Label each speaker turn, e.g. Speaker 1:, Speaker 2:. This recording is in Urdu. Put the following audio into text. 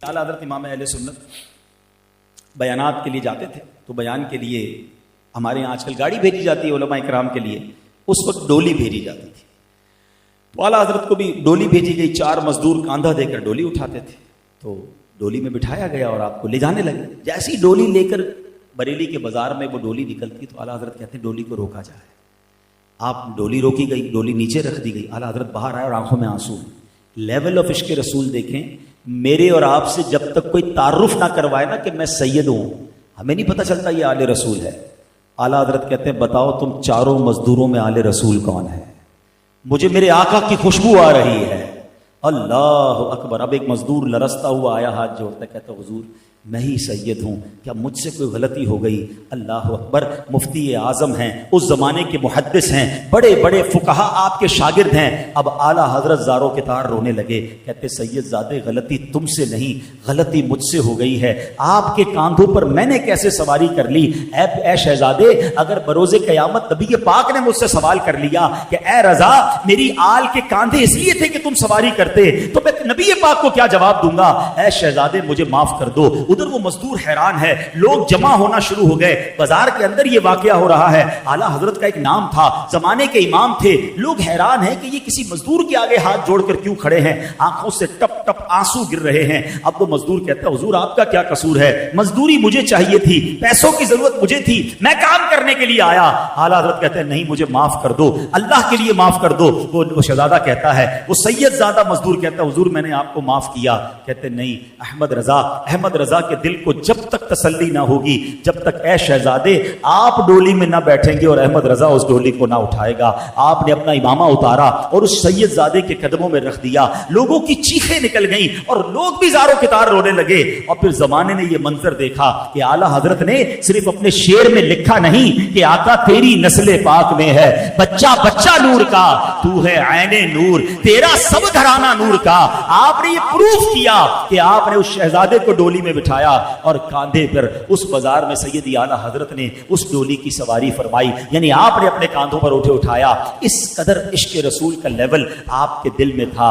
Speaker 1: اعلیٰ حضرت امام اہل سنت بیانات کے لیے جاتے تھے تو بیان کے لیے ہمارے یہاں آج کل گاڑی بھیجی جاتی ہے علماء کرام کے لیے، اس وقت ڈولی بھیجی جاتی تھی۔ تو اعلیٰ حضرت کو بھی ڈولی بھیجی گئی، 4 مزدور کاندھا دے کر ڈولی اٹھاتے تھے، تو ڈولی میں بٹھایا گیا اور آپ کو لے جانے لگے۔ جیسی ڈولی لے کر بریلی کے بازار میں وہ ڈولی نکلتی تو اعلیٰ حضرت کہتے ہیں ڈولی کو روکا جائے۔ آپ ڈولی روکی گئی، ڈولی نیچے رکھ دی گئی، اعلیٰ حضرت باہر آئے اور آنکھوں میں آنسو۔ لیول آف عشق رسول دیکھیں، میرے اور آپ سے جب تک کوئی تعارف نہ کروائے نا کہ میں سید ہوں، ہمیں نہیں پتہ چلتا یہ آل رسول ہے۔ اعلیٰ حضرت کہتے ہیں بتاؤ تم 4 مزدوروں میں آل رسول کون ہے؟ مجھے میرے آقا کی خوشبو آ رہی ہے۔ اللہ اکبر۔ اب ایک مزدور لرزتا ہوا آیا، ہاتھ جوڑتا کہتا حضور میں ہی سید ہوں، کیا مجھ سے کوئی غلطی ہو گئی؟ اللہ اکبر۔ مفتی اعظم ہیں، اس زمانے کے محدث ہیں، بڑے بڑے فقہا آپ کے شاگرد ہیں۔ اب اعلیٰ حضرت زاروں کے تار رونے لگے، کہتے سید زادے غلطی تم سے نہیں، غلطی مجھ سے ہو گئی ہے۔ آپ کے کاندھوں پر میں نے کیسے سواری کر لی؟ اے شہزادے، اگر بروز قیامت نبی پاک نے مجھ سے سوال کر لیا کہ اے رضا میری آل کے کاندھے اس لیے تھے کہ تم سواری کرتے، تو میں نبی پاک کو کیا جواب دوں گا؟ اے شہزادے مجھے معاف کر دو۔ ادھر وہ مزدور حیران ہے، لوگ جمع ہونا شروع ہو گئے، بازار کے اندر یہ واقعہ ہو رہا ہے۔ اعلیٰ حضرت کا ایک نام تھا، زمانے کے امام تھے، لوگ حیران ہیں کہ یہ کسی مزدور کے آگے ہاتھ جوڑ کر کیوں کھڑے ہیں، آنکھوں سے ٹپ ٹپ آنسو گر رہے ہیں۔ اب وہ مزدور کہتا ہے حضور آپ کا کیا قصور ہے؟ مزدوری مجھے چاہیے تھی، پیسوں کی ضرورت مجھے تھی، میں کام کرنے کے لیے آیا۔ اعلیٰ حضرت کہتے ہیں نہیں مجھے معاف کر دو، اللہ کے لیے معاف کر دو۔ وہ شہزادہ کہتا ہے، وہ سید زادہ مزدور کہتا ہے حضور میں نے آپ کو معاف کیا۔ کہتے نہیں احمد رضا کے دل کو جب تک تسلی نہ ہوگی، جب تک اے شہزادے آپ ڈولی میں نہ بیٹھیں گے اور احمد رضا اس ڈولی کو نہ اٹھائے گا۔ آپ نے اپنا امامہ اتارا اور اس سید زادے کے قدموں میں رکھ دیا، لوگوں کی چیخیں نکل گئیں اور لوگ بھی زاروں کے تار رونے لگے۔ اور پھر زمانے نے یہ منظر دیکھا کہ اعلیٰ حضرت نے صرف اپنے شعر میں لکھا نہیں کہ آقا تیری نسل پاک میں ہے بچہ بچہ نور کا، تو ہے عین نور، تیرا سب گھرانہ نور کا۔ آپ نے یہ پروف کیا کہ آپ نے اس شہزادے کو ڈولی میں بٹھایا اور کاندھے پر اس بازار میں سیدی اعلیٰ حضرت نے اس ڈولی کی سواری فرمائی، یعنی آپ نے اپنے کاندھوں پر اٹھایا۔ اس قدر عشق رسول کا لیول آپ کے دل میں تھا۔